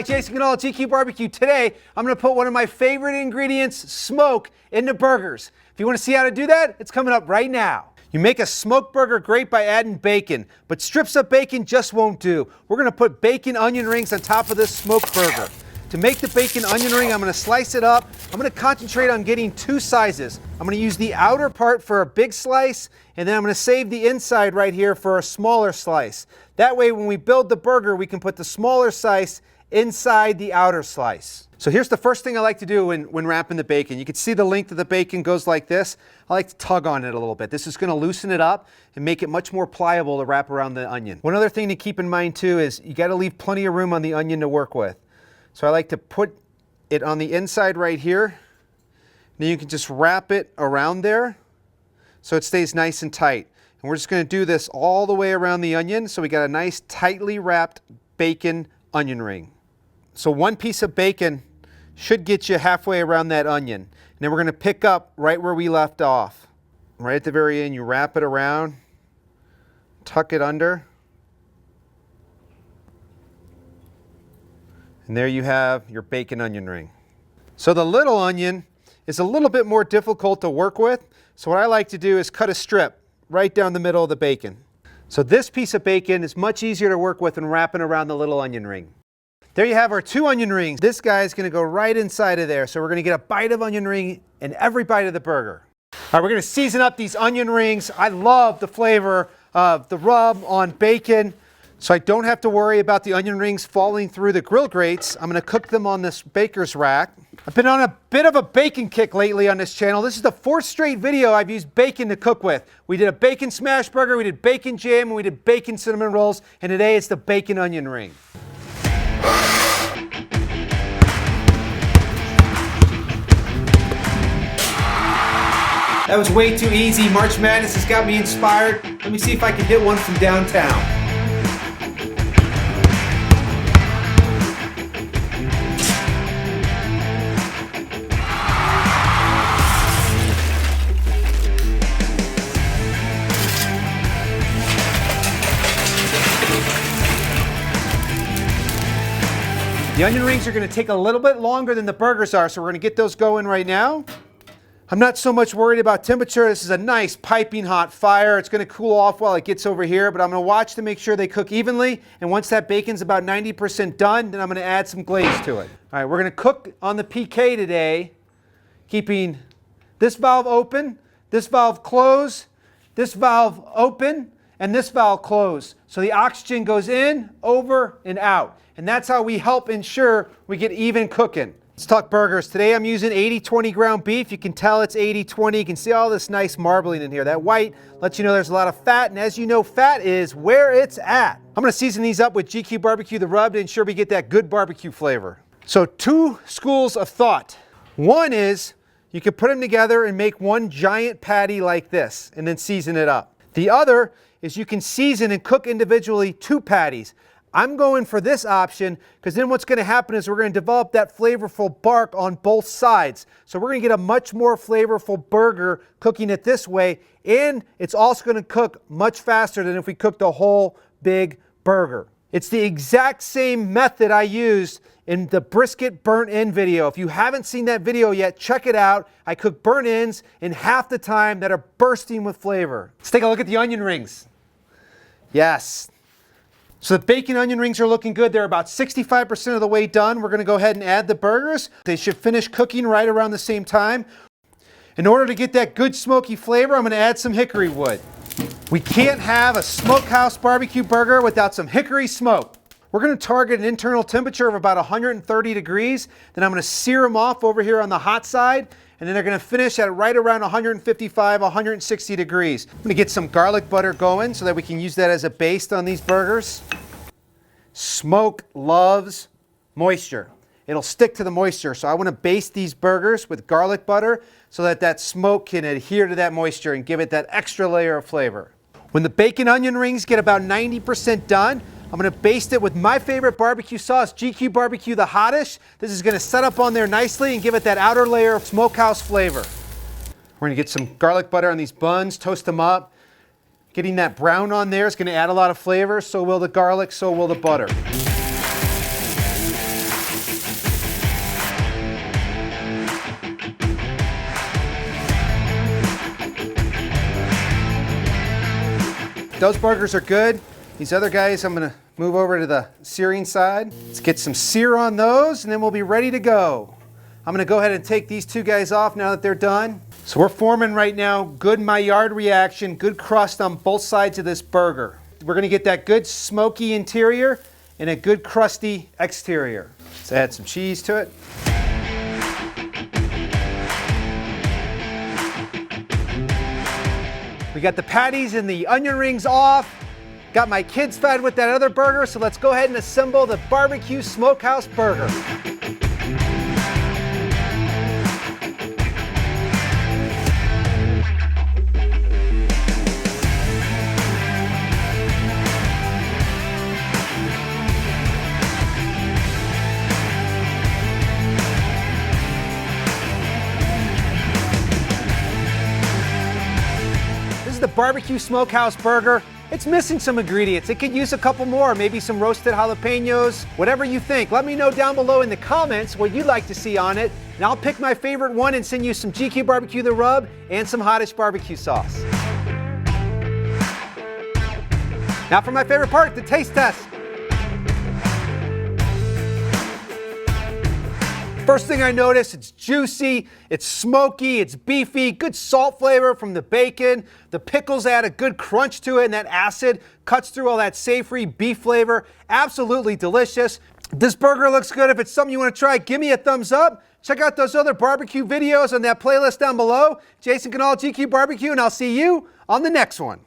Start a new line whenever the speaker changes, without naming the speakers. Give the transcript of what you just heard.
Jason Canal, GQue Barbecue. Today, I'm going to put one of my favorite ingredients, smoke, into burgers. If you want to see how to do that, it's coming up right now. You make a smoked burger great by adding bacon, but strips of bacon just won't do. We're going to put bacon onion rings on top of this smoked burger. To make the bacon onion ring, I'm going to slice it up. I'm going to concentrate on getting two sizes. I'm going to use the outer part for a big slice, and then I'm going to save the inside right here for a smaller slice. That way, when we build the burger, we can put the smaller slice inside the outer slice. So here's the first thing I like to do when wrapping the bacon. You can see the length of the bacon goes like this. I like to tug on it a little bit. This is going to loosen it up and make it much more pliable to wrap around the onion. One other thing to keep in mind too is you got to leave plenty of room on the onion to work with. So I like to put it on the inside right here. Then you can just wrap it around there so it stays nice and tight. And we're just going to do this all the way around the onion so we got a nice tightly wrapped bacon onion ring. So one piece of bacon should get you halfway around that onion. And then we're going to pick up right where we left off. Right at the very end, you wrap it around, tuck it under. And there you have your bacon onion ring. So the little onion is a little bit more difficult to work with. So what I like to do is cut a strip right down the middle of the bacon. So this piece of bacon is much easier to work with than wrapping around the little onion ring. There you have our two onion rings. This guy is going to go right inside of there. So we're going to get a bite of onion ring in every bite of the burger. All right, we're going to season up these onion rings. I love the flavor of the rub on bacon. So I don't have to worry about the onion rings falling through the grill grates. I'm going to cook them on this baker's rack. I've been on a bit of a bacon kick lately on this channel. This is the fourth straight video I've used bacon to cook with. We did a bacon smash burger, we did bacon jam, and we did bacon cinnamon rolls, and today it's the bacon onion ring. That was way too easy. March Madness has got me inspired. Let me see if I can hit one from downtown. The onion rings are going to take a little bit longer than the burgers are, so we're going to get those going right now. I'm not so much worried about temperature. This is a nice piping hot fire. It's going to cool off while it gets over here, but I'm going to watch to make sure they cook evenly. And once that bacon's about 90% done, then I'm going to add some glaze to it. All right, we're going to cook on the PK today, keeping this valve open, this valve closed, this valve open, and this valve closed. So the oxygen goes in, over, and out. And that's how we help ensure we get even cooking. Let's talk burgers. Today I'm using 80-20 ground beef. You can tell it's 80-20. You can see all this nice marbling in here. That white lets you know there's a lot of fat, and as you know, fat is where it's at. I'm going to season these up with GQue Barbecue the Rub to ensure we get that good barbecue flavor. So two schools of thought. One is you can put them together and make one giant patty like this and then season it up. The other is you can season and cook individually two patties. I'm going for this option because then what's going to happen is we're going to develop that flavorful bark on both sides. So we're going to get a much more flavorful burger cooking it this way, and it's also going to cook much faster than if we cooked a whole big burger. It's the exact same method I used in the brisket burnt end video. If you haven't seen that video yet, check it out. I cook burnt ends in half the time that are bursting with flavor. Let's take a look at the onion rings. Yes. So the bacon onion rings are looking good. They're about 65% of the way done. We're going to go ahead and add the burgers. They should finish cooking right around the same time. In order to get that good smoky flavor, I'm going to add some hickory wood. We can't have a smokehouse barbecue burger without some hickory smoke. We're going to target an internal temperature of about 130 degrees. Then I'm going to sear them off over here on the hot side. And then they're going to finish at right around 155, 160 degrees. I'm going to get some garlic butter going so that we can use that as a baste on these burgers. Smoke loves moisture. It'll stick to the moisture. So I want to baste these burgers with garlic butter so that that smoke can adhere to that moisture and give it that extra layer of flavor. When the bacon onion rings get about 90% done, I'm going to baste it with my favorite barbecue sauce, GQue Barbecue the Hottish. This is going to set up on there nicely and give it that outer layer of smokehouse flavor. We're going to get some garlic butter on these buns, toast them up. Getting that brown on there is going to add a lot of flavor. So will the garlic, so will the butter. those burgers are good. These other guys, I'm gonna move over to the searing side. Let's get some sear on those and then we'll be ready to go. I'm gonna go ahead and take these two guys off now that they're done. So we're forming right now, good Maillard reaction, good crust on both sides of this burger. We're gonna get that good smoky interior and a good crusty exterior. Let's add some cheese to it. We got the patties and the onion rings off. Got my kids fed with that other burger, so let's go ahead and assemble the Barbecued Smokehouse Burger. The Barbecued Smokehouse Burger. It's missing some ingredients. It could use a couple more, maybe some roasted jalapenos, whatever you think. Let me know down below in the comments what you'd like to see on it, and I'll pick my favorite one and send you some GQue Barbecue the Rub and some Hottish barbecue sauce. Now for my favorite part, the taste test. First thing I notice, it's juicy, it's smoky, it's beefy, good salt flavor from the bacon. The pickles add a good crunch to it, and that acid cuts through all that savory beef flavor. Absolutely delicious. This burger looks good. If it's something you want to try, give me a thumbs up. Check out those other barbecue videos on that playlist down below. Jason Canal, GQue Barbecue, and I'll see you on the next one.